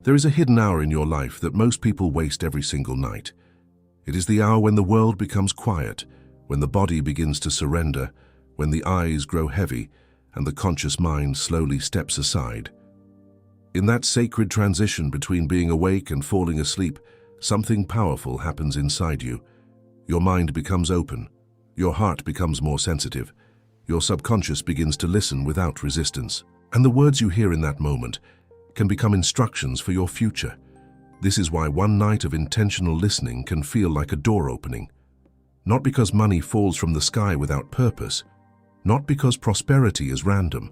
There is a hidden hour in your life that most people waste every single night. It is the hour when the world becomes quiet, when the body begins to surrender, when the eyes grow heavy, and the conscious mind slowly steps aside. In that sacred transition between being awake and falling asleep, something powerful happens inside you. Your mind becomes open. Your heart becomes more sensitive. Your subconscious begins to listen without resistance. And the words you hear in that moment can become instructions for your future. This is why one night of intentional listening can feel like a door opening. Not because money falls from the sky without purpose, not because prosperity is random,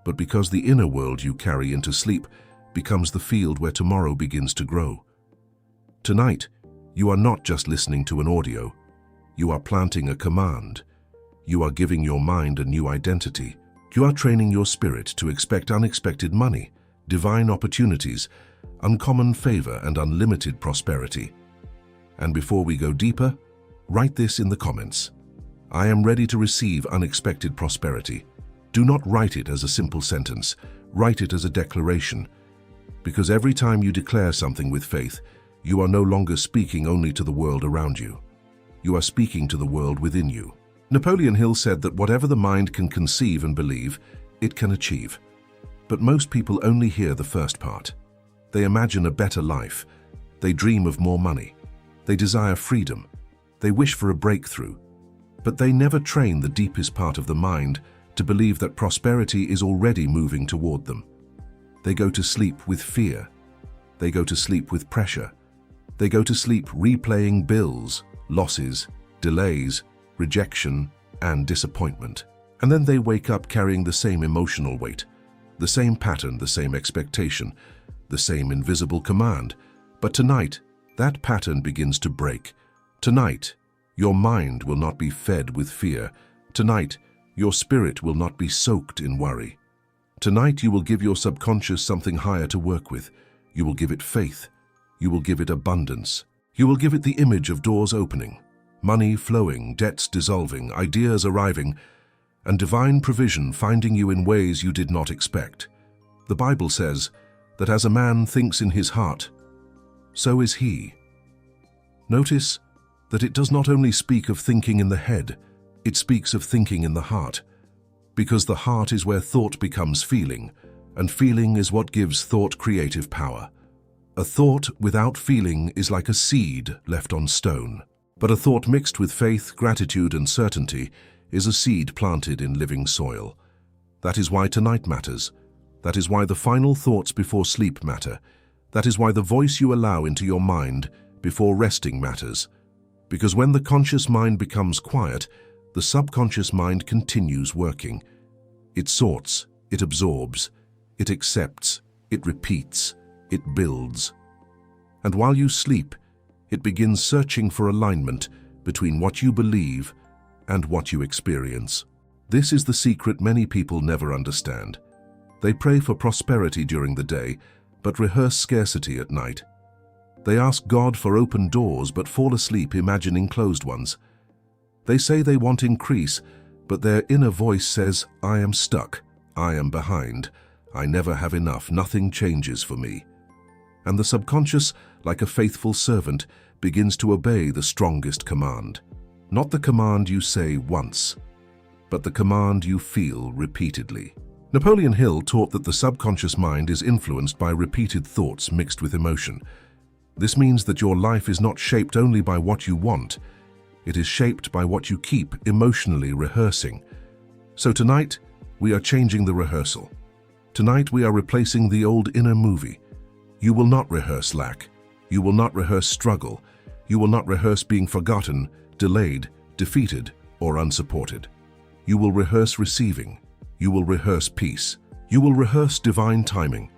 but because the inner world you carry into sleep becomes the field where tomorrow begins to grow. Tonight, you are not just listening to an audio. You are planting a command. You are giving your mind a new identity. You are training your spirit to expect unexpected money, divine opportunities, uncommon favor, and unlimited prosperity. And before we go deeper, write this in the comments. I am ready to receive unexpected prosperity. Do not write it as a simple sentence. Write it as a declaration. Because every time you declare something with faith, you are no longer speaking only to the world around you. You are speaking to the world within you. Napoleon Hill said that whatever the mind can conceive and believe, it can achieve. But most people only hear the first part. They imagine a better life. They dream of more money. They desire freedom. They wish for a breakthrough. But they never train the deepest part of the mind to believe that prosperity is already moving toward them. They go to sleep with fear. They go to sleep with pressure. They go to sleep replaying bills, losses, delays, rejection, and disappointment. And then they wake up carrying the same emotional weight, the same pattern, the same expectation, the same invisible command. But tonight, that pattern begins to break. Tonight, your mind will not be fed with fear. Tonight, your spirit will not be soaked in worry. Tonight, you will give your subconscious something higher to work with. You will give it faith. You will give it abundance. You will give it the image of doors opening, money flowing, debts dissolving, ideas arriving, and divine provision finding you in ways you did not expect. The Bible says that as a man thinks in his heart, so is he. Notice that it does not only speak of thinking in the head, it speaks of thinking in the heart, because the heart is where thought becomes feeling, and feeling is what gives thought creative power. A thought without feeling is like a seed left on stone, but a thought mixed with faith, gratitude, and certainty is a seed planted in living soil. That is why tonight matters. That is why the final thoughts before sleep matter. That is why the voice you allow into your mind before resting matters. Because when the conscious mind becomes quiet, the subconscious mind continues working. It sorts, it absorbs, it accepts, it repeats, it builds. And while you sleep, it begins searching for alignment between what you believe and what you experience. This is the secret many people never understand. They pray for prosperity during the day, but rehearse scarcity at night. They ask God for open doors, but fall asleep imagining closed ones. They say they want increase, but their inner voice says, I am stuck, I am behind, I never have enough, nothing changes for me. And the subconscious, like a faithful servant, begins to obey the strongest command. Not the command you say once, but the command you feel repeatedly. Napoleon Hill taught that the subconscious mind is influenced by repeated thoughts mixed with emotion. This means that your life is not shaped only by what you want, it is shaped by what you keep emotionally rehearsing. So tonight, we are changing the rehearsal. Tonight, we are replacing the old inner movie. You will not rehearse lack. You will not rehearse struggle. You will not rehearse being forgotten, delayed, defeated, or unsupported. You will rehearse receiving. You will rehearse peace. You will rehearse divine timing.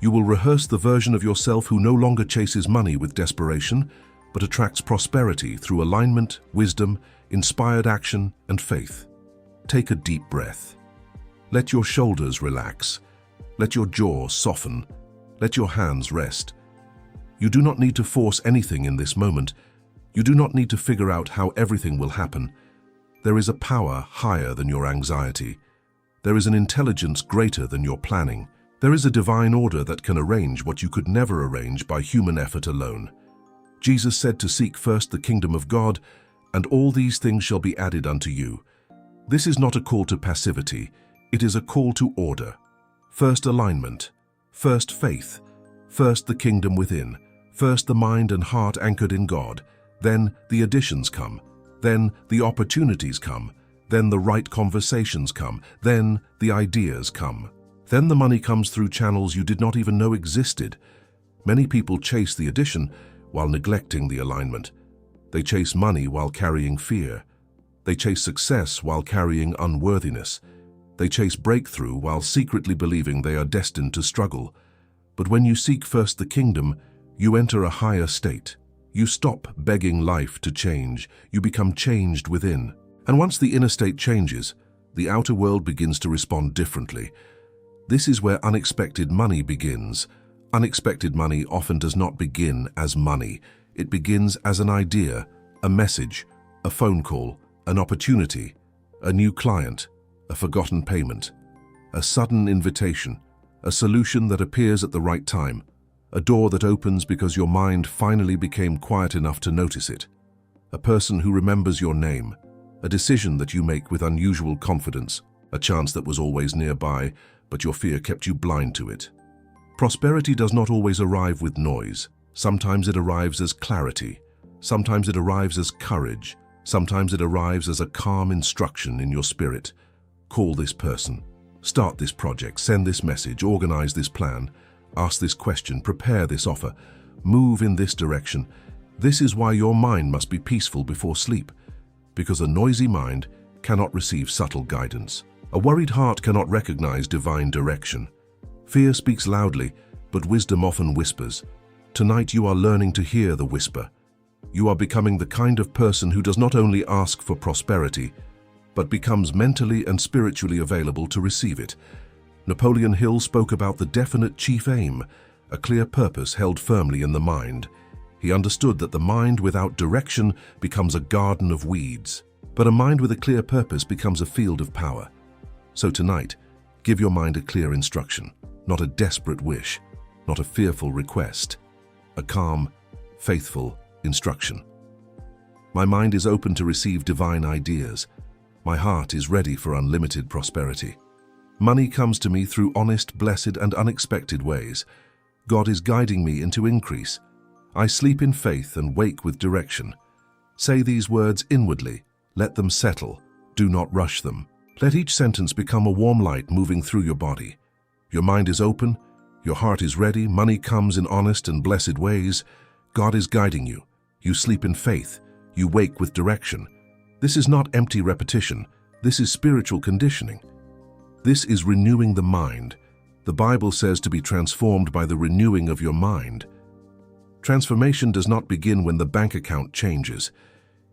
You will rehearse the version of yourself who no longer chases money with desperation, but attracts prosperity through alignment, wisdom, inspired action, and faith. Take a deep breath. Let your shoulders relax. Let your jaw soften. Let your hands rest. You do not need to force anything in this moment. You do not need to figure out how everything will happen. There is a power higher than your anxiety. There is an intelligence greater than your planning. There is a divine order that can arrange what you could never arrange by human effort alone. Jesus said to seek first the kingdom of God, and all these things shall be added unto you. This is not a call to passivity, it is a call to order. First alignment, first faith, first the kingdom within, first the mind and heart anchored in God, then the additions come, then the opportunities come, then the right conversations come, then the ideas come. Then the money comes through channels you did not even know existed. Many people chase the addition while neglecting the alignment. They chase money while carrying fear. They chase success while carrying unworthiness. They chase breakthrough while secretly believing they are destined to struggle. But when you seek first the kingdom, you enter a higher state. You stop begging life to change. You become changed within. And once the inner state changes, the outer world begins to respond differently. This is where unexpected money begins. Unexpected money often does not begin as money. It begins as an idea, a message, a phone call, an opportunity, a new client, a forgotten payment, a sudden invitation, a solution that appears at the right time, a door that opens because your mind finally became quiet enough to notice it, a person who remembers your name, a decision that you make with unusual confidence, a chance that was always nearby, but your fear kept you blind to it. Prosperity does not always arrive with noise. Sometimes it arrives as clarity. Sometimes it arrives as courage. Sometimes it arrives as a calm instruction in your spirit. Call this person. Start this project. Send this message. Organize this plan. Ask this question. Prepare this offer. Move in this direction. This is why your mind must be peaceful before sleep, because a noisy mind cannot receive subtle guidance. A worried heart cannot recognize divine direction. Fear speaks loudly, but wisdom often whispers. Tonight you are learning to hear the whisper. You are becoming the kind of person who does not only ask for prosperity, but becomes mentally and spiritually available to receive it. Napoleon Hill spoke about the definite chief aim, a clear purpose held firmly in the mind. He understood that the mind without direction becomes a garden of weeds, but a mind with a clear purpose becomes a field of power. So tonight, give your mind a clear instruction, not a desperate wish, not a fearful request, a calm, faithful instruction. My mind is open to receive divine ideas. My heart is ready for unlimited prosperity. Money comes to me through honest, blessed, and unexpected ways. God is guiding me into increase. I sleep in faith and wake with direction. Say these words inwardly. Let them settle. Do not rush them. Let each sentence become a warm light moving through your body. Your mind is open. Your heart is ready. Money comes in honest and blessed ways. God is guiding you. You sleep in faith. You wake with direction. This is not empty repetition. This is spiritual conditioning. This is renewing the mind. The Bible says to be transformed by the renewing of your mind. Transformation does not begin when the bank account changes.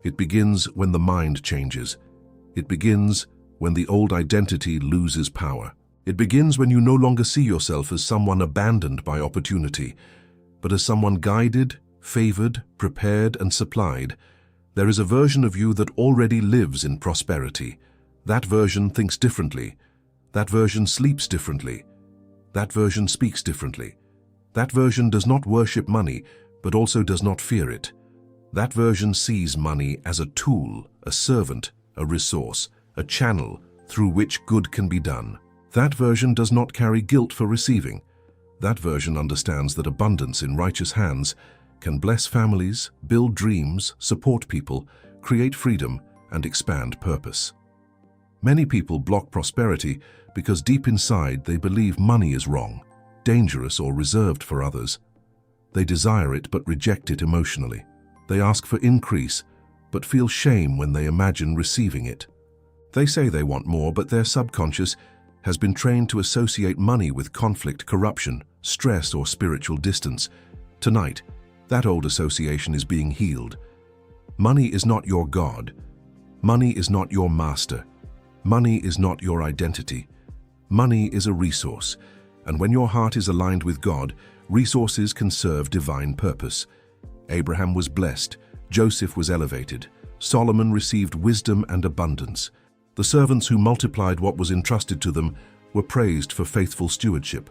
It begins when the mind changes. It begins when the old identity loses power. It begins when you no longer see yourself as someone abandoned by opportunity, but as someone guided, favored, prepared, and supplied. There is a version of you that already lives in prosperity. That version thinks differently. That version sleeps differently. That version speaks differently. That version does not worship money, but also does not fear it. That version sees money as a tool, a servant, a resource, a channel through which good can be done. That version does not carry guilt for receiving. That version understands that abundance in righteous hands can bless families, build dreams, support people, create freedom, and expand purpose. Many people block prosperity because deep inside they believe money is wrong, dangerous, or reserved for others. They desire it but reject it emotionally. They ask for increase but feel shame when they imagine receiving it. They say they want more, but their subconscious has been trained to associate money with conflict, corruption, stress, or spiritual distance. Tonight, that old association is being healed. Money is not your God. Money is not your master. Money is not your identity. Money is a resource, and when your heart is aligned with God, resources can serve divine purpose. Abraham was blessed, Joseph was elevated, Solomon received wisdom and abundance. The servants who multiplied what was entrusted to them were praised for faithful stewardship.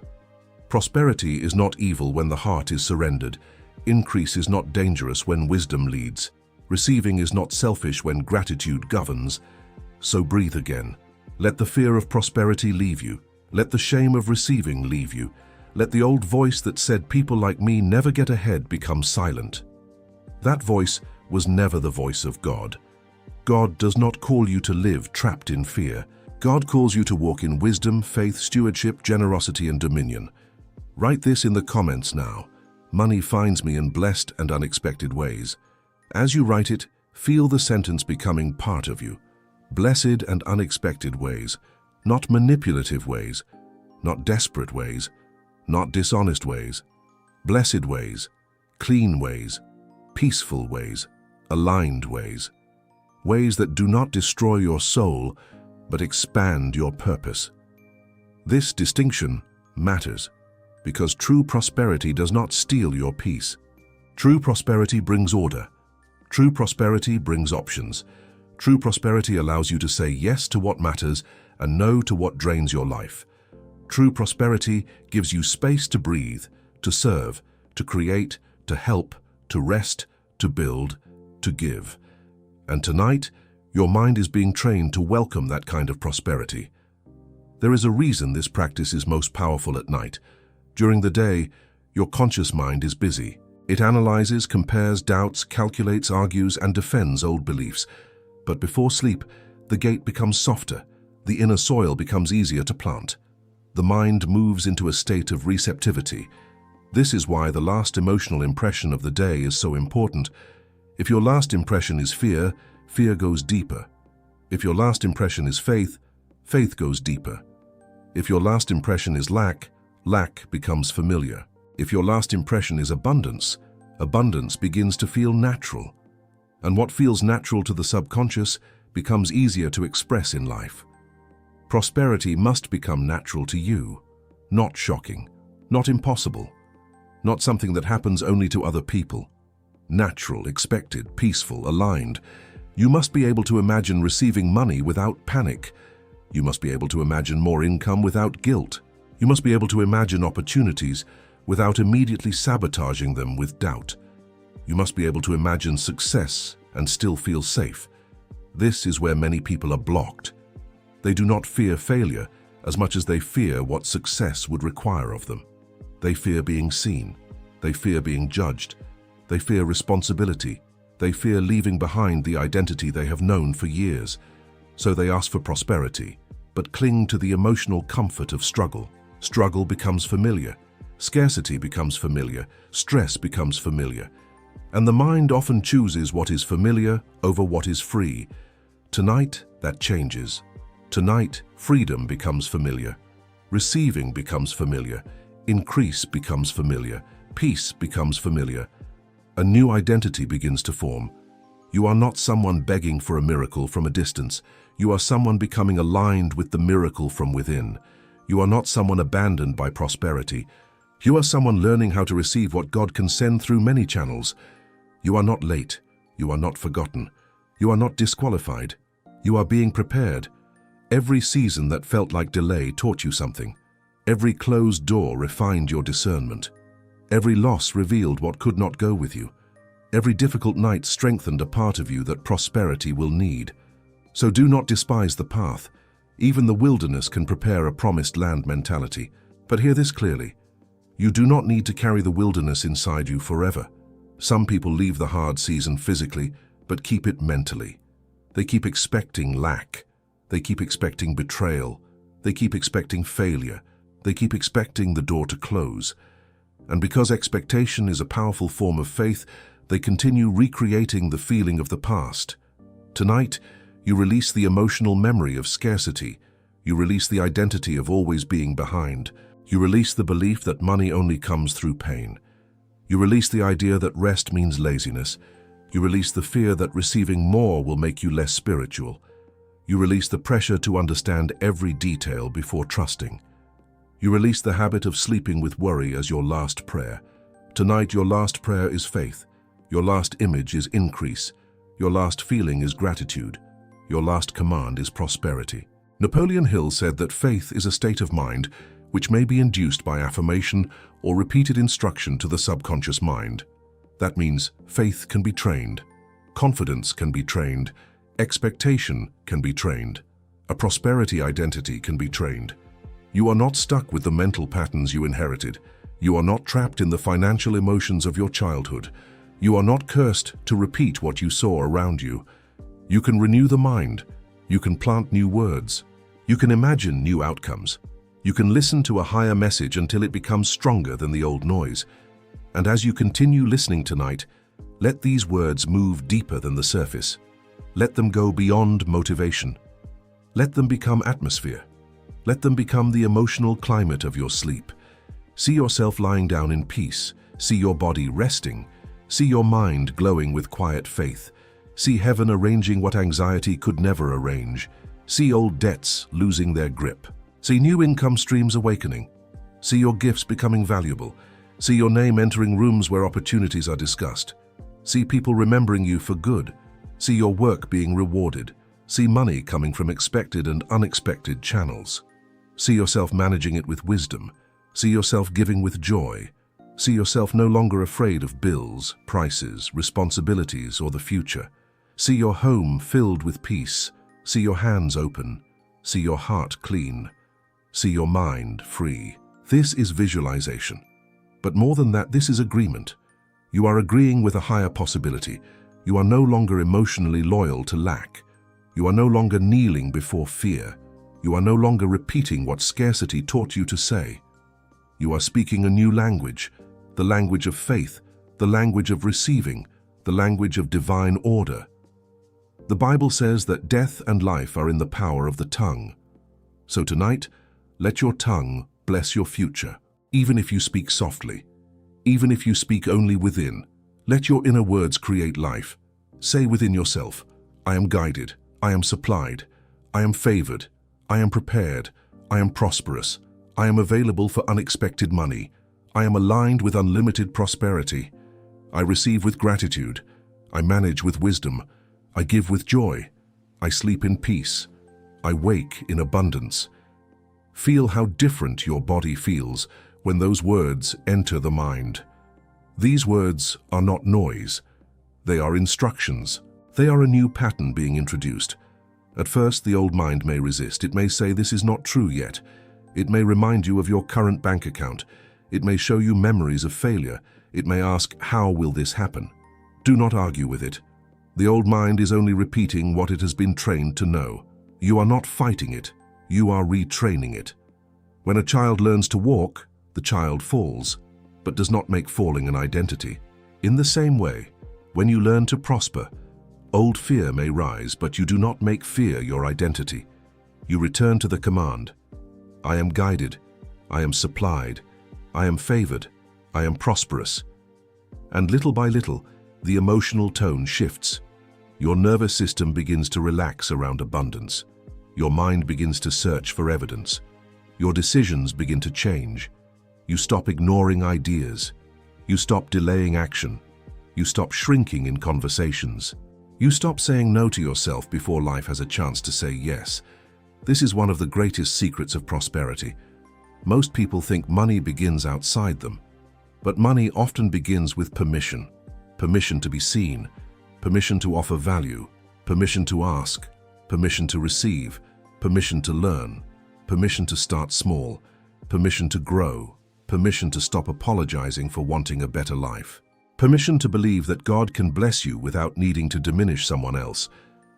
Prosperity is not evil when the heart is surrendered. Increase is not dangerous when wisdom leads. Receiving is not selfish when gratitude governs. So breathe again. Let the fear of prosperity leave you. Let the shame of receiving leave you. Let the old voice that said people like me never get ahead become silent. That voice was never the voice of God. God does not call you to live trapped in fear. God calls you to walk in wisdom, faith, stewardship, generosity, and dominion. Write this in the comments now. Money finds me in blessed and unexpected ways. As you write it, feel the sentence becoming part of you. Blessed and unexpected ways, not manipulative ways, not desperate ways, not dishonest ways. Blessed ways, clean ways, peaceful ways, aligned ways. Ways that do not destroy your soul, but expand your purpose. This distinction matters because true prosperity does not steal your peace. True prosperity brings order. True prosperity brings options. True prosperity allows you to say yes to what matters and no to what drains your life. True prosperity gives you space to breathe, to serve, to create, to help, to rest, to build, to give. And tonight, your mind is being trained to welcome that kind of prosperity. There is a reason this practice is most powerful at night. During the day, your conscious mind is busy. It analyzes, compares, doubts, calculates, argues, and defends old beliefs. But before sleep, the gate becomes softer. The inner soil becomes easier to plant. The mind moves into a state of receptivity. This is why the last emotional impression of the day is so important. If your last impression is fear, fear goes deeper. If your last impression is faith, faith goes deeper. If your last impression is lack, lack becomes familiar. If your last impression is abundance, abundance begins to feel natural. And what feels natural to the subconscious becomes easier to express in life. Prosperity must become natural to you, not shocking, not impossible, not something that happens only to other people. Natural, expected, peaceful, aligned. You must be able to imagine receiving money without panic. You must be able to imagine more income without guilt. You must be able to imagine opportunities without immediately sabotaging them with doubt. You must be able to imagine success and still feel safe. This is where many people are blocked. They do not fear failure as much as they fear what success would require of them. They fear being seen. They fear being judged. They fear responsibility. They fear leaving behind the identity they have known for years. So they ask for prosperity, but cling to the emotional comfort of struggle. Struggle becomes familiar. Scarcity becomes familiar. Stress becomes familiar. And the mind often chooses what is familiar over what is free. Tonight, that changes. Tonight, freedom becomes familiar. Receiving becomes familiar. Increase becomes familiar. Peace becomes familiar. A new identity begins to form. You are not someone begging for a miracle from a distance. You are someone becoming aligned with the miracle from within. You are not someone abandoned by prosperity. You are someone learning how to receive what God can send through many channels. You are not late. You are not forgotten. You are not disqualified. You are being prepared. Every season that felt like delay taught you something. Every closed door refined your discernment. Every loss revealed what could not go with you. Every difficult night strengthened a part of you that prosperity will need. So do not despise the path. Even the wilderness can prepare a promised land mentality. But hear this clearly. You do not need to carry the wilderness inside you forever. Some people leave the hard season physically, but keep it mentally. They keep expecting lack. They keep expecting betrayal. They keep expecting failure. They keep expecting the door to close. And because expectation is a powerful form of faith, they continue recreating the feeling of the past. Tonight, you release the emotional memory of scarcity. You release the identity of always being behind. You release the belief that money only comes through pain. You release the idea that rest means laziness. You release the fear that receiving more will make you less spiritual. You release the pressure to understand every detail before trusting. You release the habit of sleeping with worry as your last prayer. Tonight, your last prayer is faith. Your last image is increase. Your last feeling is gratitude. Your last command is prosperity. Napoleon Hill said that faith is a state of mind which may be induced by affirmation or repeated instruction to the subconscious mind. That means faith can be trained, confidence can be trained, expectation can be trained, a prosperity identity can be trained. You are not stuck with the mental patterns you inherited. You are not trapped in the financial emotions of your childhood. You are not cursed to repeat what you saw around you. You can renew the mind. You can plant new words. You can imagine new outcomes. You can listen to a higher message until it becomes stronger than the old noise. And as you continue listening tonight, let these words move deeper than the surface. Let them go beyond motivation. Let them become atmosphere. Let them become the emotional climate of your sleep. See yourself lying down in peace. See your body resting. See your mind glowing with quiet faith. See heaven arranging what anxiety could never arrange. See old debts losing their grip. See new income streams awakening. See your gifts becoming valuable. See your name entering rooms where opportunities are discussed. See people remembering you for good. See your work being rewarded. See money coming from expected and unexpected channels. See yourself managing it with wisdom. See yourself giving with joy. See yourself no longer afraid of bills, prices, responsibilities, or the future. See your home filled with peace. See your hands open. See your heart clean. See your mind free. This is visualization. But more than that, this is agreement. You are agreeing with a higher possibility. You are no longer emotionally loyal to lack. You are no longer kneeling before fear. You are no longer repeating what scarcity taught you to say. You are speaking a new language, the language of faith, the language of receiving, the language of divine order. The Bible says that death and life are in the power of the tongue. So tonight, let your tongue bless your future, even if you speak softly, even if you speak only within. Let your inner words create life. Say within yourself, I am guided, I am supplied, I am favored, I am prepared, I am prosperous, I am available for unexpected money, I am aligned with unlimited prosperity, I receive with gratitude, I manage with wisdom, I give with joy, I sleep in peace, I wake in abundance. Feel how different your body feels when those words enter the mind. These words are not noise. They are instructions. They are a new pattern being introduced. At first, the old mind may resist. It may say this is not true yet. It may remind you of your current bank account. It may show you memories of failure. It may ask, how will this happen? Do not argue with it. The old mind is only repeating what it has been trained to know. You are not fighting it. You are retraining it. When a child learns to walk, the child falls, but does not make falling an identity. In the same way, when you learn to prosper, old fear may rise, but you do not make fear your identity. You return to the command, I am guided, I am supplied, I am favored, I am prosperous. And little by little, the emotional tone shifts. Your nervous system begins to relax around abundance. Your mind begins to search for evidence. Your decisions begin to change. You stop ignoring ideas. You stop delaying action. You stop shrinking in conversations. You stop saying no to yourself before life has a chance to say yes. This is one of the greatest secrets of prosperity. Most people think money begins outside them, but money often begins with permission. Permission to be seen, permission to offer value, permission to ask, permission to receive, permission to learn, permission to start small, permission to grow, permission to stop apologizing for wanting a better life, permission to believe that God can bless you without needing to diminish someone else.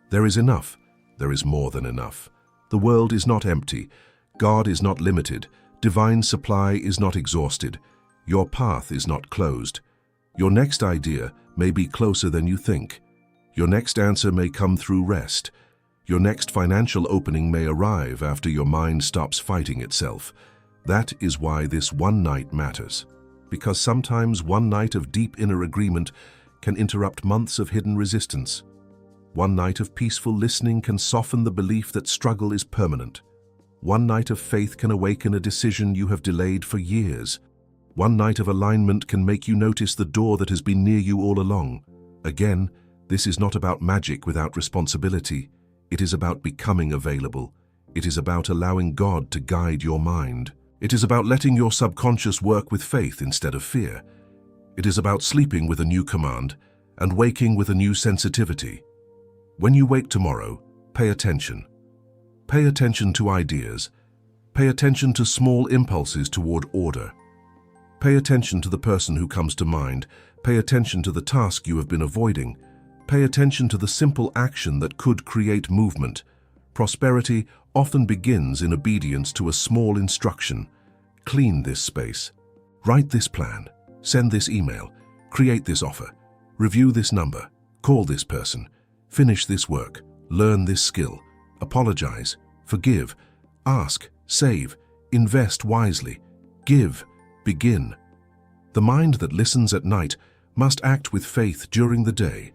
There is enough. There is more than enough. The world is not empty. God is not limited. Divine supply is not exhausted. Your path is not closed. Your next idea may be closer than you think. Your next answer may come through rest. Your next financial opening may arrive after your mind stops fighting itself. That is why this one night matters. Because sometimes one night of deep inner agreement can interrupt months of hidden resistance. One night of peaceful listening can soften the belief that struggle is permanent. One night of faith can awaken a decision you have delayed for years. One night of alignment can make you notice the door that has been near you all along. Again, this is not about magic without responsibility. It is about becoming available. It is about allowing God to guide your mind. It is about letting your subconscious work with faith instead of fear. It is about sleeping with a new command and waking with a new sensitivity. When you wake tomorrow, pay attention. Pay attention to ideas. Pay attention to small impulses toward order. Pay attention to the person who comes to mind. Pay attention to the task you have been avoiding. Pay attention to the simple action that could create movement. Prosperity often begins in obedience to a small instruction. Clean this space. Write this plan. Send this email. Create this offer. Review this number. Call this person. Finish this work. Learn this skill. Apologize. Forgive. Ask. Save. Invest wisely. Give. Begin. The mind that listens at night must act with faith during the day.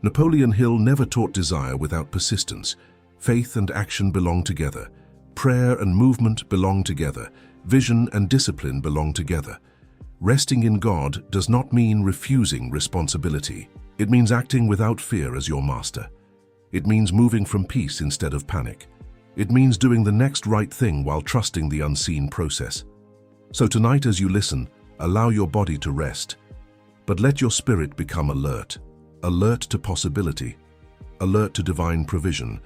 Napoleon Hill never taught desire without persistence. Faith and action belong together. Prayer and movement belong together. Vision and discipline belong together. Resting in God does not mean refusing responsibility. It means acting without fear as your master. It means moving from peace instead of panic. It means doing the next right thing while trusting the unseen process. So tonight as you listen, allow your body to rest, but let your spirit become alert. Alert to possibility. Alert to divine provision.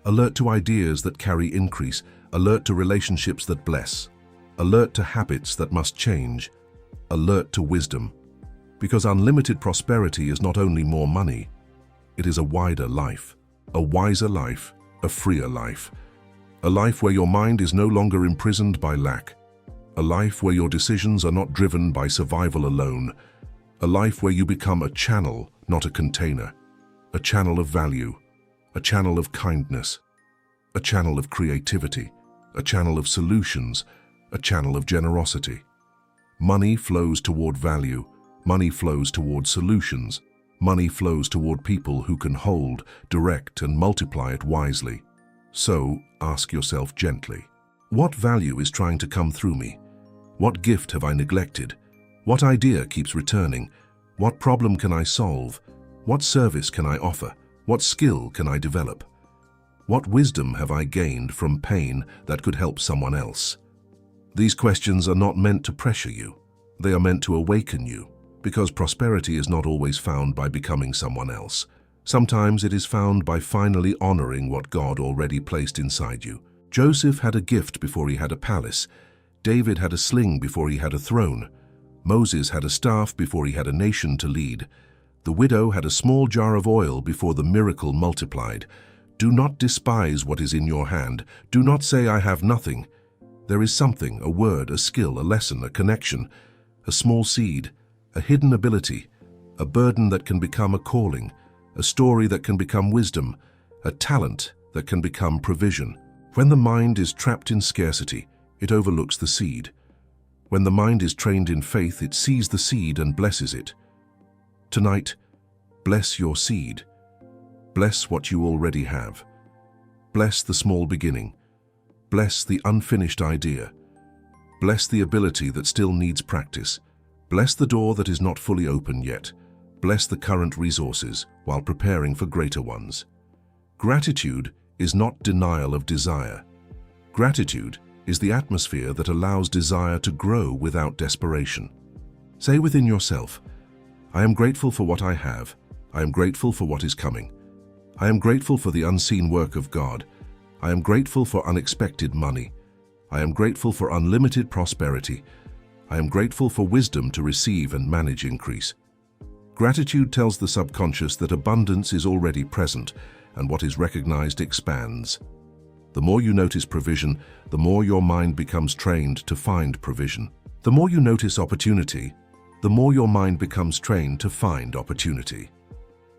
Alert to ideas that carry increase. Alert to relationships that bless. Alert to habits that must change. Alert to wisdom. Because unlimited prosperity is not only more money, it is a wider life, a wiser life, a freer life. A life where your mind is no longer imprisoned by lack. A life where your decisions are not driven by survival alone. A life where you become a channel, not a container. A channel of value. A channel of kindness. A channel of creativity. A channel of solutions. A channel of generosity. Money flows toward value. Money flows toward solutions. Money flows toward people who can hold, direct, and multiply it wisely. So, ask yourself gently, what value is trying to come through me? What gift have I neglected? What idea keeps returning? What problem can I solve? What service can I offer? What skill can I develop? What wisdom have I gained from pain that could help someone else? These questions are not meant to pressure you. They are meant to awaken you, because prosperity is not always found by becoming someone else. Sometimes it is found by finally honoring what God already placed inside you. Joseph had a gift before he had a palace. David had a sling before he had a throne. Moses had a staff before he had a nation to lead. The widow had a small jar of oil before the miracle multiplied. Do not despise what is in your hand. Do not say, I have nothing. There is something, a word, a skill, a lesson, a connection, a small seed, a hidden ability, a burden that can become a calling, a story that can become wisdom, a talent that can become provision. When the mind is trapped in scarcity, it overlooks the seed. When the mind is trained in faith, it sees the seed and blesses it. Tonight, bless your seed. Bless what you already have. Bless the small beginning. Bless the unfinished idea. Bless the ability that still needs practice. Bless the door that is not fully open yet. Bless the current resources while preparing for greater ones. Gratitude is not denial of desire. Gratitude is the atmosphere that allows desire to grow without desperation. Say within yourself, I am grateful for what I have. I am grateful for what is coming. I am grateful for the unseen work of God. I am grateful for unexpected money. I am grateful for unlimited prosperity. I am grateful for wisdom to receive and manage increase. Gratitude tells the subconscious that abundance is already present, and what is recognized expands. The more you notice provision, the more your mind becomes trained to find provision. The more you notice opportunity, the more your mind becomes trained to find opportunity.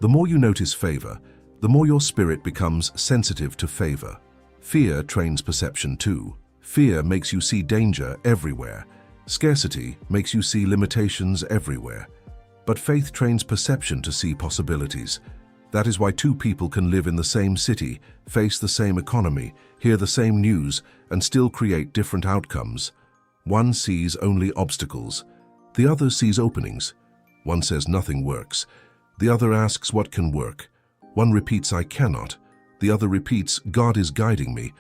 The more you notice favor, the more your spirit becomes sensitive to favor. Fear trains perception too. Fear makes you see danger everywhere. Scarcity makes you see limitations everywhere. But faith trains perception to see possibilities. That is why two people can live in the same city, face the same economy, hear the same news, and still create different outcomes. One sees only obstacles. The other sees openings. One says nothing works. The other asks what can work. One repeats, I cannot. The other repeats, God is guiding me.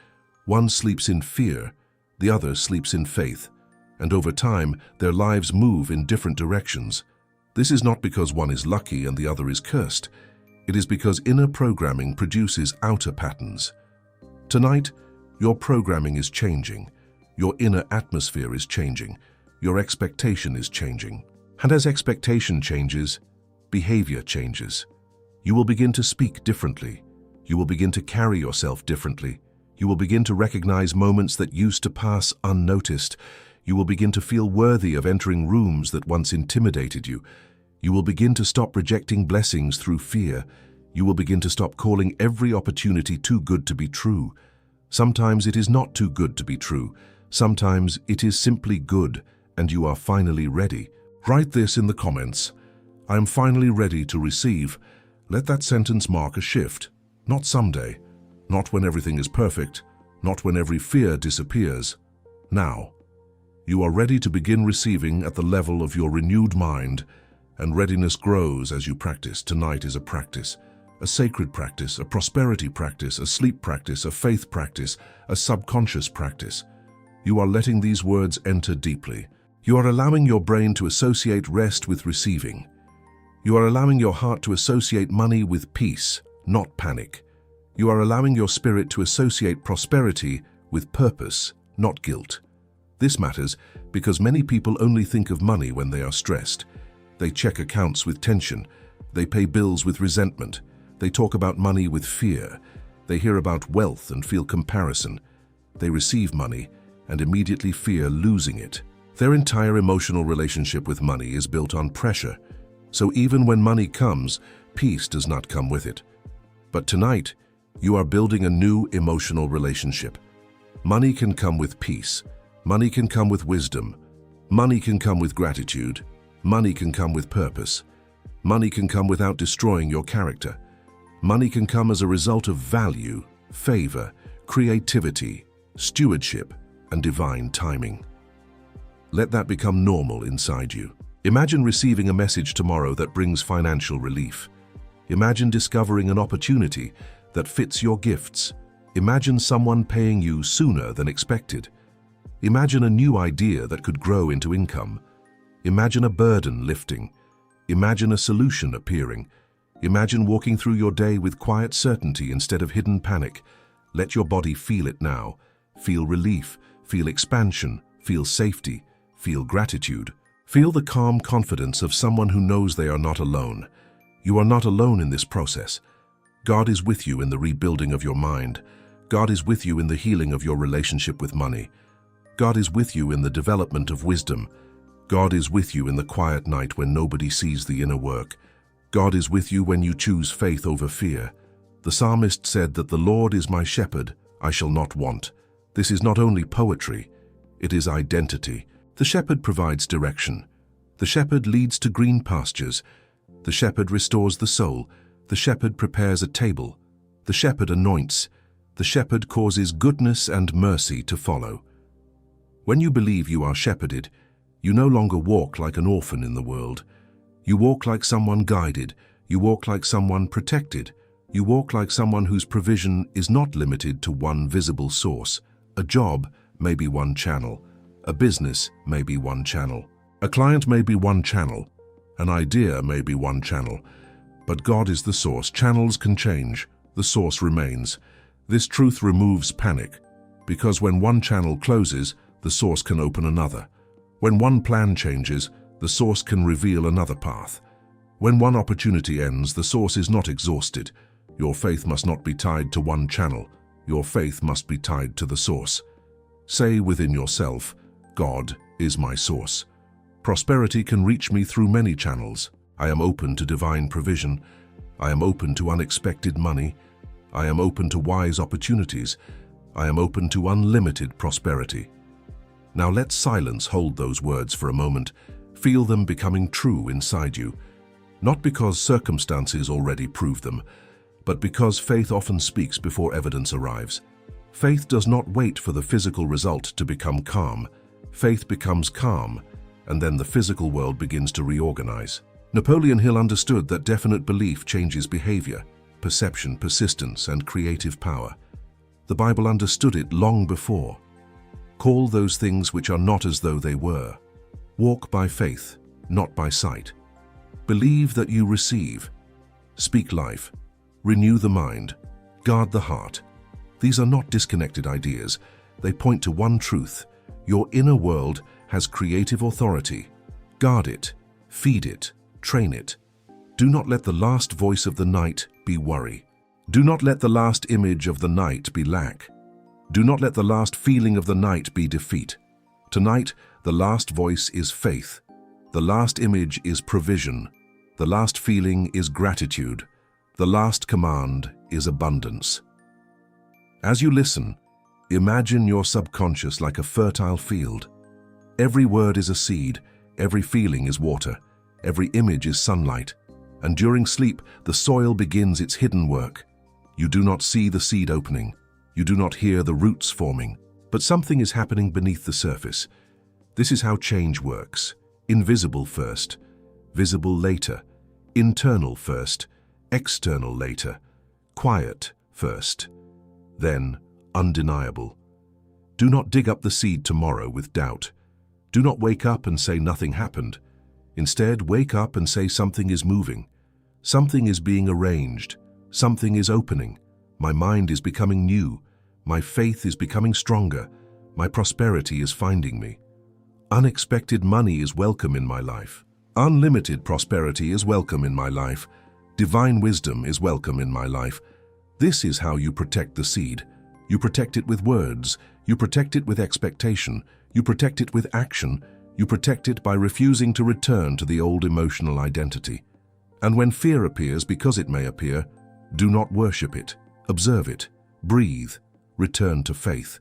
One sleeps in fear. The other sleeps in faith. and over time, their lives move in different directions. This is not because one is lucky and the other is cursed. It is because inner programming produces outer patterns. Tonight, your programming is changing. Your inner atmosphere is changing. Your expectation is changing. And as expectation changes, behavior changes. You will begin to speak differently. You will begin to carry yourself differently. You will begin to recognize moments that used to pass unnoticed. You will begin to feel worthy of entering rooms that once intimidated you. You will begin to stop rejecting blessings through fear. You will begin to stop calling every opportunity too good to be true. Sometimes it is not too good to be true. Sometimes it is simply good, and you are finally ready. Write this in the comments. I am finally ready to receive. Let that sentence mark a shift. Not someday. Not when everything is perfect. Not when every fear disappears. Now. You are ready to begin receiving at the level of your renewed mind, and readiness grows as you practice. Tonight is a practice. A sacred practice, a prosperity practice, a sleep practice, a faith practice, a subconscious practice. You are letting these words enter deeply. You are allowing your brain to associate rest with receiving. You are allowing your heart to associate money with peace, not panic. You are allowing your spirit to associate prosperity with purpose, not guilt. This matters because many people only think of money when they are stressed. They check accounts with tension. They pay bills with resentment. They talk about money with fear. They hear about wealth and feel comparison. They receive money and immediately fear losing it. Their entire emotional relationship with money is built on pressure. So even when money comes, peace does not come with it. But tonight, you are building a new emotional relationship. Money can come with peace. Money can come with wisdom. Money can come with gratitude. Money can come with purpose. Money can come without destroying your character. Money can come as a result of value, favor, creativity, stewardship, and divine timing. Let that become normal inside you. Imagine receiving a message tomorrow that brings financial relief. Imagine discovering an opportunity that fits your gifts. Imagine someone paying you sooner than expected. Imagine a new idea that could grow into income. Imagine a burden lifting. Imagine a solution appearing. Imagine walking through your day with quiet certainty instead of hidden panic. Let your body feel it now. Feel relief, feel expansion, feel safety, feel gratitude. Feel the calm confidence of someone who knows they are not alone. You are not alone in this process. God is with you in the rebuilding of your mind. God is with you in the healing of your relationship with money. God is with you in the development of wisdom. God is with you in the quiet night when nobody sees the inner work. God is with you when you choose faith over fear. The psalmist said that the Lord is my shepherd, I shall not want. This is not only poetry, it is identity. The shepherd provides direction. The shepherd leads to green pastures. The shepherd restores the soul. The shepherd prepares a table. The shepherd anoints. The shepherd causes goodness and mercy to follow. When you believe you are shepherded, you no longer walk like an orphan in the world. You walk like someone guided. You walk like someone protected. You walk like someone whose provision is not limited to one visible source. A job may be one channel. A business may be one channel. A client may be one channel. An idea may be one channel. But God is the source. Channels can change. The source remains. This truth removes panic, because when one channel closes, the source can open another. When one plan changes, the source can reveal another path. When one opportunity ends, the source is not exhausted. Your faith must not be tied to one channel. Your faith must be tied to the source. Say within yourself, God is my source. Prosperity can reach me through many channels. I am open to divine provision. I am open to unexpected money. I am open to wise opportunities. I am open to unlimited prosperity. Now let silence hold those words for a moment. Feel them becoming true inside you. Not because circumstances already prove them, but because faith often speaks before evidence arrives. Faith does not wait for the physical result to become calm. Faith becomes calm, and then the physical world begins to reorganize. Napoleon Hill understood that definite belief changes behavior, perception, persistence, and creative power. The Bible understood it long before. Call those things which are not as though they were. Walk by faith, not by sight. Believe that you receive. Speak life. Renew the mind. Guard the heart. These are not disconnected ideas. They point to one truth. Your inner world has creative authority. Guard it. Feed it. Train it. Do not let the last voice of the night be worry. Do not let the last image of the night be lack. Do not let the last feeling of the night be defeat. Tonight, the last voice is faith. The last image is provision. The last feeling is gratitude. The last command is abundance. As you listen, imagine your subconscious like a fertile field. Every word is a seed, every feeling is water, every image is sunlight, and during sleep, the soil begins its hidden work. You do not see the seed opening. You do not hear the roots forming, but something is happening beneath the surface. This is how change works. Invisible first, visible later, internal first, external later, quiet first, then undeniable. Do not dig up the seed tomorrow with doubt. Do not wake up and say nothing happened. Instead, wake up and say something is moving. Something is being arranged. Something is opening. My mind is becoming new. My faith is becoming stronger. My prosperity is finding me. Unexpected money is welcome in my life. Unlimited prosperity is welcome in my life. Divine wisdom is welcome in my life. This is how you protect the seed. You protect it with words. You protect it with expectation. You protect it with action. You protect it by refusing to return to the old emotional identity. And when fear appears, because it may appear, do not worship it. Observe it. Breathe. Return to faith.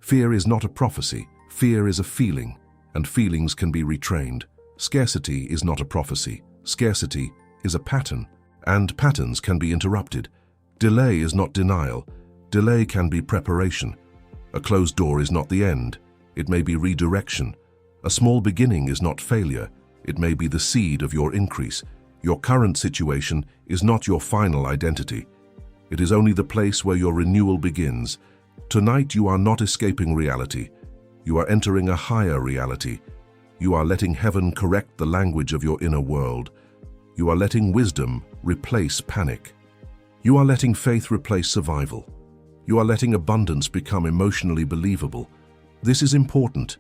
Fear is not a prophecy. Fear is a feeling, and feelings can be retrained. Scarcity is not a prophecy. Scarcity is a pattern, and patterns can be interrupted. Delay is not denial. Delay can be preparation. A closed door is not the end. It may be redirection. A small beginning is not failure. It may be the seed of your increase. Your current situation is not your final identity. It is only the place where your renewal begins. Tonight you are not escaping reality. You are entering a higher reality. You are letting heaven correct the language of your inner world. You are letting wisdom replace panic. You are letting faith replace survival. You are letting abundance become emotionally believable. This is important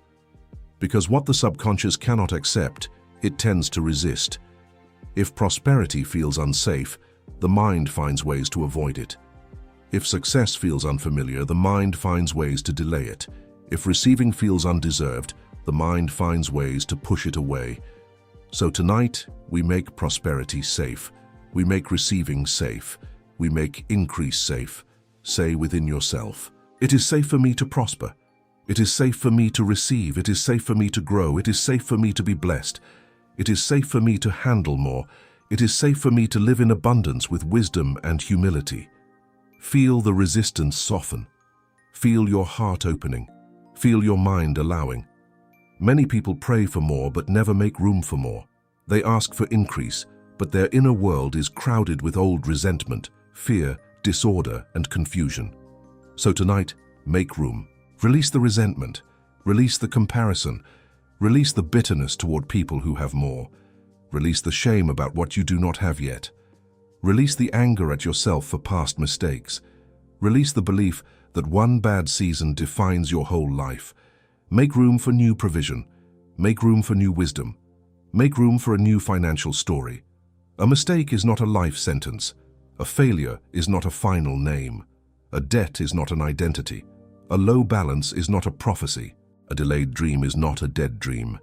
because what the subconscious cannot accept, it tends to resist. If prosperity feels unsafe, the mind finds ways to avoid it. If success feels unfamiliar, the mind finds ways to delay it. If receiving feels undeserved, the mind finds ways to push it away. So tonight, we make prosperity safe. We make receiving safe. We make increase safe. Say within yourself, it is safe for me to prosper. It is safe for me to receive. It is safe for me to grow. It is safe for me to be blessed. It is safe for me to handle more. It is safe for me to live in abundance with wisdom and humility. Feel the resistance soften. Feel your heart opening. Feel your mind allowing. Many people pray for more but never make room for more. They ask for increase, but their inner world is crowded with old resentment, fear, disorder, and confusion. So tonight, make room. Release the resentment. Release the comparison. Release the bitterness toward people who have more. Release the shame about what you do not have yet. Release the anger at yourself for past mistakes. Release the belief that one bad season defines your whole life. Make room for new provision. Make room for new wisdom. Make room for a new financial story. A mistake is not a life sentence. A failure is not a final name. A debt is not an identity. A low balance is not a prophecy. A delayed dream is not a dead dream.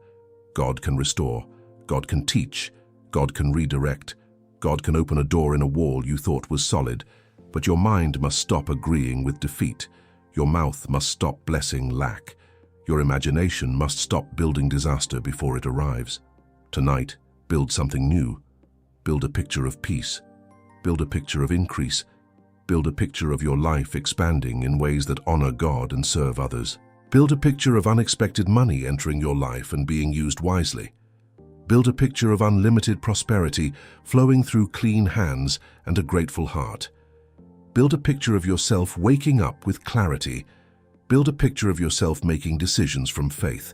God can restore. God can teach. God can redirect. God can open a door in a wall you thought was solid, but your mind must stop agreeing with defeat. Your mouth must stop blessing lack. Your imagination must stop building disaster before it arrives. Tonight, build something new. Build a picture of peace. Build a picture of increase. Build a picture of your life expanding in ways that honor God and serve others. Build a picture of unexpected money entering your life and being used wisely. Build a picture of unlimited prosperity flowing through clean hands and a grateful heart. Build a picture of yourself waking up with clarity, Build a picture of yourself making decisions from faith.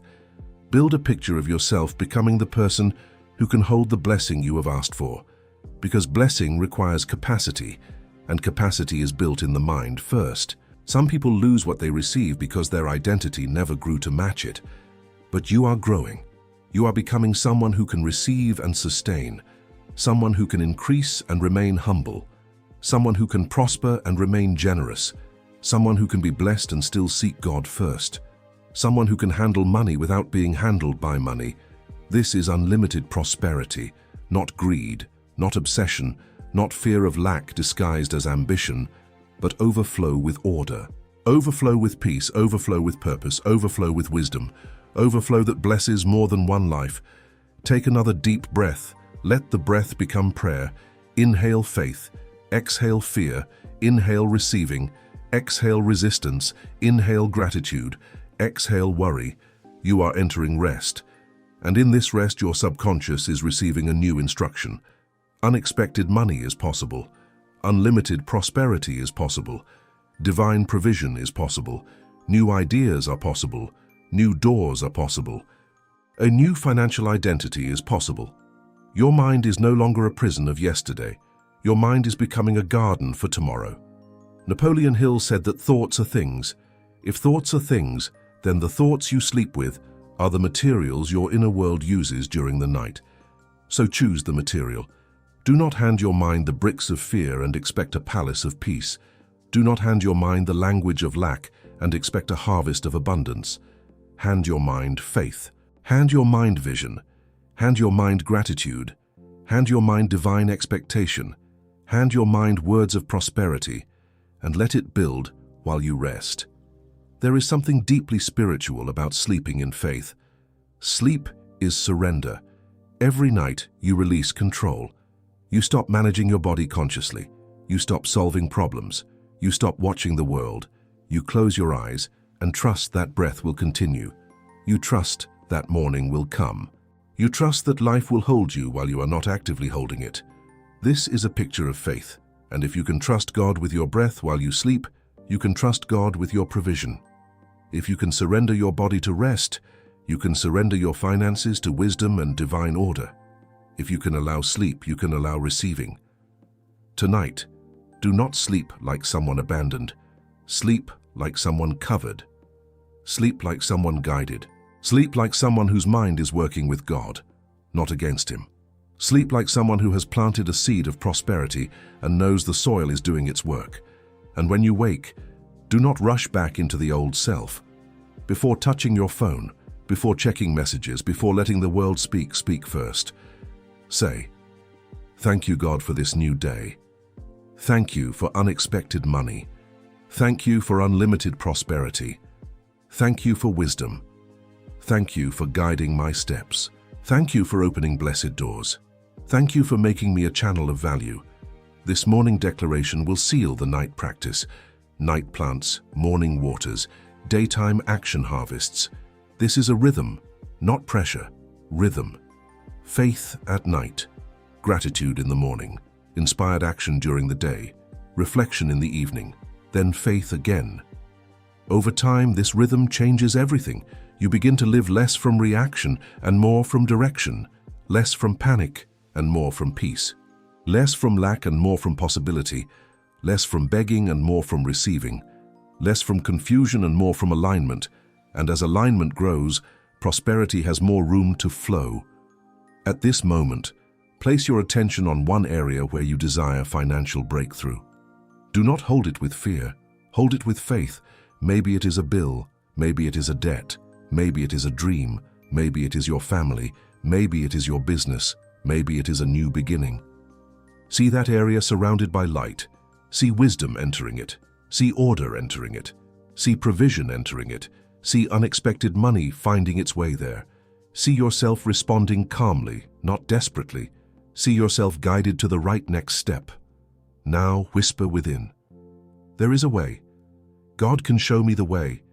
Build a picture of yourself becoming the person who can hold the blessing you have asked for. Because blessing requires capacity, and capacity is built in the mind first. Some people lose what they receive because their identity never grew to match it. But you are growing. You are becoming someone who can receive and sustain, someone who can increase and remain humble, someone who can prosper and remain generous, someone who can be blessed and still seek God first, someone who can handle money without being handled by money. This is unlimited prosperity, not greed, not obsession, not fear of lack disguised as ambition, but overflow with order. Overflow with peace, overflow with purpose, overflow with wisdom, overflow that blesses more than one life. Take another deep breath. Let the breath become prayer. Inhale faith, exhale fear, inhale receiving, exhale resistance, inhale gratitude, exhale worry. You are entering rest. And in this rest, your subconscious is receiving a new instruction. Unexpected money is possible. Unlimited prosperity is possible. Divine provision is possible. New ideas are possible. New doors are possible. A new financial identity is possible. Your mind is no longer a prison of yesterday. Your mind is becoming a garden for tomorrow. Napoleon Hill said that thoughts are things. If thoughts are things, then the thoughts you sleep with are the materials your inner world uses during the night. So choose the material. Do not hand your mind the bricks of fear and expect a palace of peace. Do not hand your mind the language of lack and expect a harvest of abundance. Hand your mind faith. Hand your mind vision. Hand your mind gratitude. Hand your mind divine expectation. Hand your mind words of prosperity, and let it build while you rest. There is something deeply spiritual about sleeping in faith. Sleep is surrender. Every night you release control. You stop managing your body consciously. You stop solving problems. You stop watching the world. You close your eyes and trust that breath will continue. You trust that morning will come. You trust that life will hold you while you are not actively holding it. This is a picture of faith, and if you can trust God with your breath while you sleep, you can trust God with your provision. If you can surrender your body to rest, you can surrender your finances to wisdom and divine order. If you can allow sleep, you can allow receiving. Tonight, do not sleep like someone abandoned. Sleep like someone covered. Sleep like someone guided. Sleep like someone whose mind is working with God, not against Him. Sleep like someone who has planted a seed of prosperity and knows the soil is doing its work. And when you wake, do not rush back into the old self. Before touching your phone, before checking messages, before letting the world speak first. Say, thank you, God, for this new day. Thank you for unexpected money. Thank you for unlimited prosperity. Thank you for wisdom. Thank you for guiding my steps. Thank you for opening blessed doors. Thank you for making me a channel of value. This morning declaration will seal the night practice. Night plants, morning waters, daytime action harvests. This is a rhythm, not pressure. Rhythm. Faith at night. Gratitude in the morning. Inspired action during the day. Reflection in the evening. Then faith again. Over time, this rhythm changes everything. You begin to live less from reaction and more from direction. Less from panic and more from peace. Less from lack and more from possibility. Less from begging and more from receiving. Less from confusion and more from alignment. And as alignment grows, prosperity has more room to flow. At this moment, place your attention on one area where you desire financial breakthrough. Do not hold it with fear. Hold it with faith. Maybe it is a bill. Maybe it is a debt. Maybe it is a dream. Maybe it is your family. Maybe it is your business. Maybe it is a new beginning. See that area surrounded by light. See wisdom entering it. See order entering it. See provision entering it. See unexpected money finding its way there. See yourself responding calmly, not desperately. See yourself guided to the right next step. Now whisper within. There is a way. God can show me the way.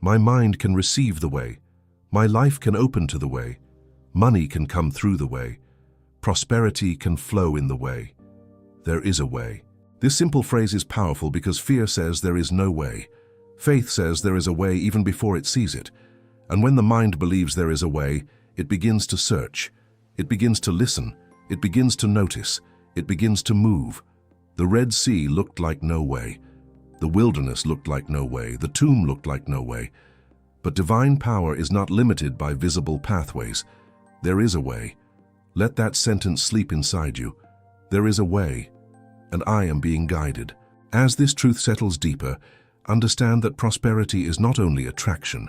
My mind can receive the way. My life can open to the way. Money can come through the way. Prosperity can flow in the way. There is a way. This simple phrase is powerful because fear says there is no way. Faith says there is a way even before it sees it. And when the mind believes there is a way, it begins to search. It begins to listen. It begins to notice. It begins to move. The Red Sea looked like no way. The wilderness looked like no way. The tomb looked like no way. But divine power is not limited by visible pathways. There is a way. Let that sentence sleep inside you. There is a way, and I am being guided. As this truth settles deeper, understand that prosperity is not only attraction,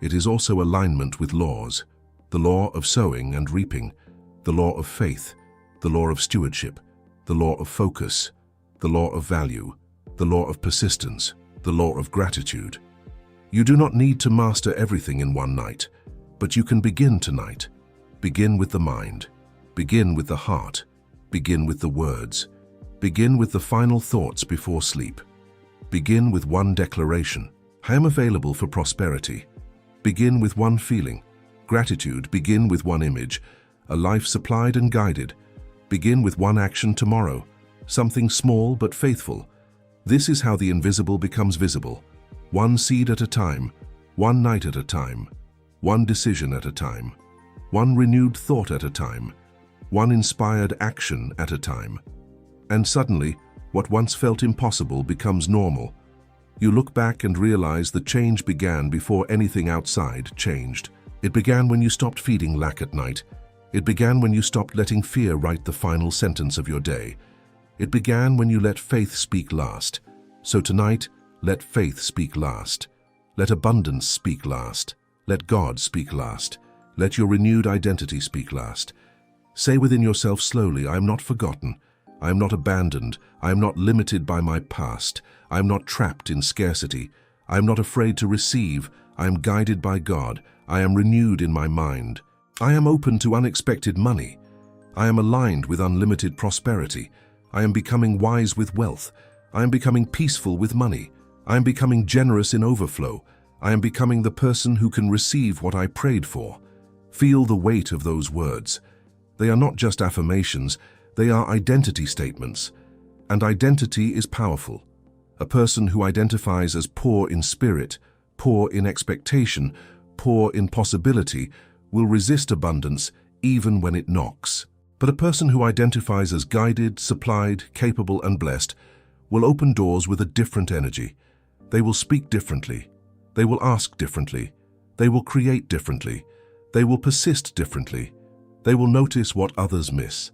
it is also alignment with laws. The law of sowing and reaping, the law of faith, the law of stewardship, the law of focus, the law of value, the law of persistence, the law of gratitude. You do not need to master everything in one night, but you can begin tonight. Begin with the mind. Begin with the heart. Begin with the words. Begin with the final thoughts before sleep. Begin with one declaration. I am available for prosperity. Begin with one feeling. Gratitude. Begin with one image. A life supplied and guided. Begin with one action tomorrow. Something small but faithful. This is how the invisible becomes visible. One seed at a time. One night at a time. One decision at a time. One renewed thought at a time. One inspired action at a time. And suddenly, what once felt impossible becomes normal. You look back and realize the change began before anything outside changed. It began when you stopped feeding lack at night. It began when you stopped letting fear write the final sentence of your day. It began when you let faith speak last. So tonight, let faith speak last. Let abundance speak last. Let God speak last. Let your renewed identity speak last. Say within yourself slowly, I am not forgotten. I am not abandoned. I am not limited by my past. I am not trapped in scarcity. I am not afraid to receive. I am guided by God. I am renewed in my mind. I am open to unexpected money. I am aligned with unlimited prosperity. I am becoming wise with wealth. I am becoming peaceful with money. I am becoming generous in overflow. I am becoming the person who can receive what I prayed for. Feel the weight of those words. They are not just affirmations, they are identity statements. And identity is powerful. A person who identifies as poor in spirit, poor in expectation, poor in possibility, will resist abundance even when it knocks. But a person who identifies as guided, supplied, capable, and blessed will open doors with a different energy. They will speak differently. They will ask differently. They will create differently. They will persist differently. They will notice what others miss.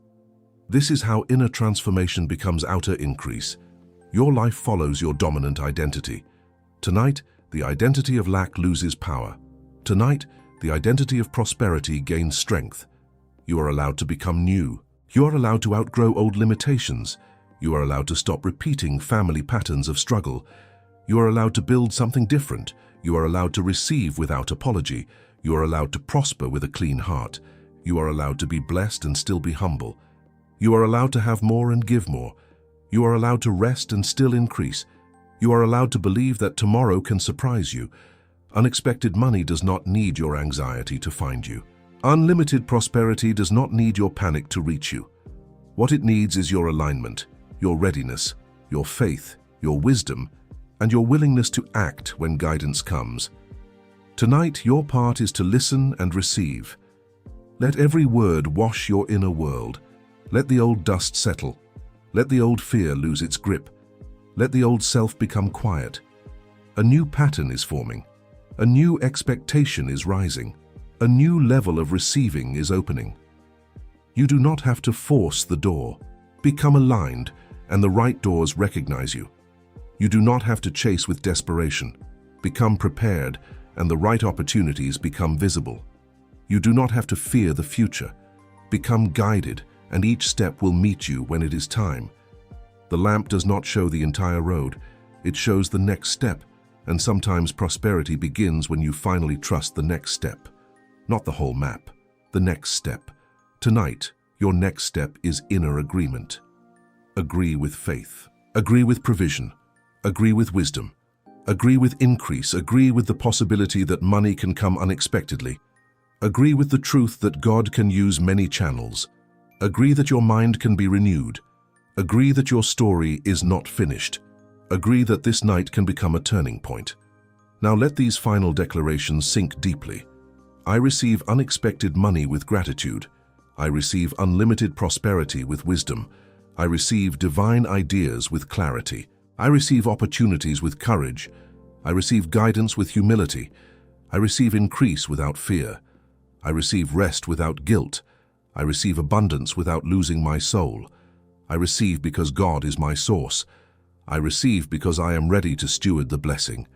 This is how inner transformation becomes outer increase. Your life follows your dominant identity. Tonight, the identity of lack loses power. Tonight, the identity of prosperity gains strength. You are allowed to become new. You are allowed to outgrow old limitations. You are allowed to stop repeating family patterns of struggle. You are allowed to build something different. You are allowed to receive without apology. You are allowed to prosper with a clean heart. You are allowed to be blessed and still be humble. You are allowed to have more and give more. You are allowed to rest and still increase. You are allowed to believe that tomorrow can surprise you. Unexpected money does not need your anxiety to find you. Unlimited prosperity does not need your panic to reach you. What it needs is your alignment, your readiness, your faith, your wisdom, and your willingness to act when guidance comes. Tonight, your part is to listen and receive. Let every word wash your inner world. Let the old dust settle. Let the old fear lose its grip. Let the old self become quiet. A new pattern is forming. A new expectation is rising. A new level of receiving is opening. You do not have to force the door. Become aligned, and the right doors recognize you. You do not have to chase with desperation. Become prepared, and the right opportunities become visible. You do not have to fear the future. Become guided, and each step will meet you when it is time. The lamp does not show the entire road. It shows the next step, and sometimes prosperity begins when you finally trust the next step. Not the whole map, the next step. Tonight, your next step is inner agreement. Agree with faith. Agree with provision. Agree with wisdom. Agree with increase. Agree with the possibility that money can come unexpectedly. Agree with the truth that God can use many channels. Agree that your mind can be renewed. Agree that your story is not finished. Agree that this night can become a turning point. Now let these final declarations sink deeply. I receive unexpected money with gratitude. I receive unlimited prosperity with wisdom. I receive divine ideas with clarity. I receive opportunities with courage. I receive guidance with humility. I receive increase without fear. I receive rest without guilt. I receive abundance without losing my soul. I receive because God is my source. I receive because I am ready to steward the blessing.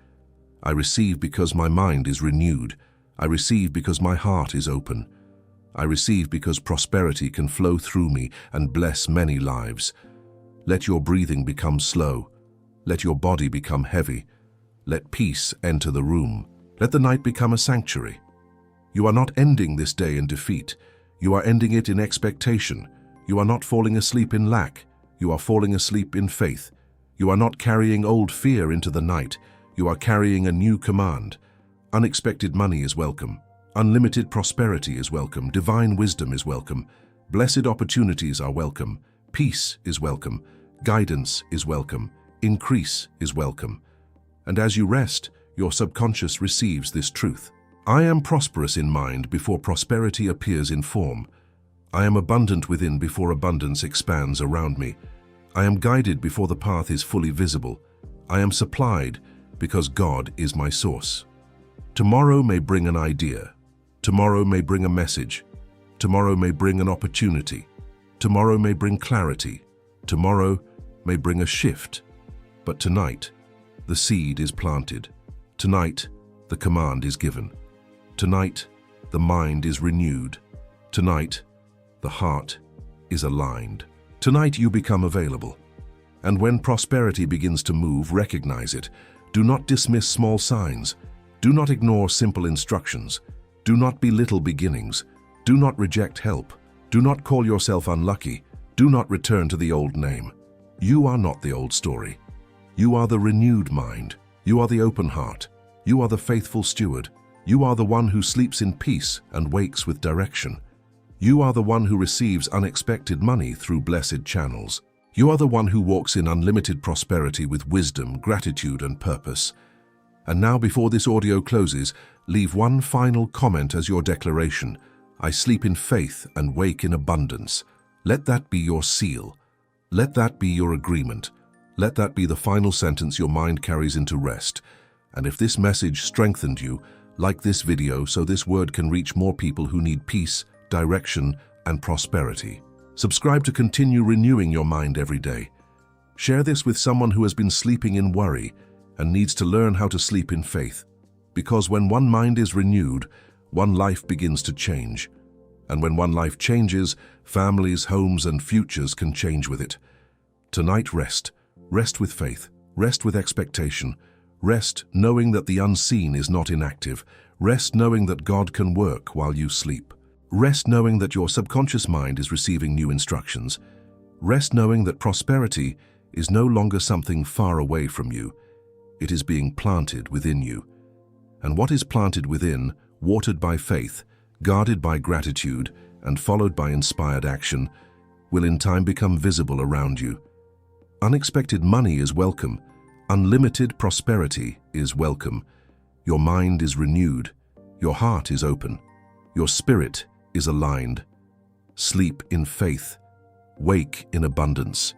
I receive because my mind is renewed. I receive because my heart is open. I receive because prosperity can flow through me and bless many lives. Let your breathing become slow. Let your body become heavy. Let peace enter the room. Let the night become a sanctuary. You are not ending this day in defeat. You are ending it in expectation. You are not falling asleep in lack. You are falling asleep in faith. You are not carrying old fear into the night. You are carrying a new command. Unexpected money is welcome. Unlimited prosperity is welcome. Divine wisdom is welcome. Blessed opportunities are welcome. Peace is welcome. Guidance is welcome. Increase is welcome. And as you rest, your subconscious receives this truth. I am prosperous in mind before prosperity appears in form. I am abundant within before abundance expands around me. I am guided before the path is fully visible. I am supplied because God is my source. Tomorrow may bring an idea. Tomorrow may bring a message. Tomorrow may bring an opportunity. Tomorrow may bring clarity. Tomorrow may bring a shift. But tonight, the seed is planted. Tonight, the command is given. Tonight, the mind is renewed. Tonight, the heart is aligned. Tonight you become available. And when prosperity begins to move, recognize it. Do not dismiss small signs. Do not ignore simple instructions. Do not belittle beginnings. Do not reject help. Do not call yourself unlucky. Do not return to the old name. You are not the old story. You are the renewed mind. You are the open heart. You are the faithful steward. You are the one who sleeps in peace and wakes with direction. You are the one who receives unexpected money through blessed channels. You are the one who walks in unlimited prosperity with wisdom, gratitude, and purpose. And now, before this audio closes, leave one final comment as your declaration. I sleep in faith and wake in abundance. Let that be your seal. Let that be your agreement. Let that be the final sentence your mind carries into rest. And if this message strengthened you, like this video so this word can reach more people who need peace, direction, and prosperity. Subscribe to continue renewing your mind every day. Share this with someone who has been sleeping in worry and needs to learn how to sleep in faith. Because when one mind is renewed, one life begins to change. And when one life changes, families, homes, and futures can change with it. Tonight, rest. Rest with faith. Rest with expectation. Rest knowing that the unseen is not inactive. Rest knowing that God can work while you sleep. Rest knowing that your subconscious mind is receiving new instructions. Rest knowing that prosperity is no longer something far away from you. It is being planted within you. And what is planted within, watered by faith, guarded by gratitude, and followed by inspired action, will in time become visible around you. Unexpected money is welcome. Unlimited prosperity is welcome. Your mind is renewed. Your heart is open. Your spirit is aligned. Sleep in faith. Wake in abundance.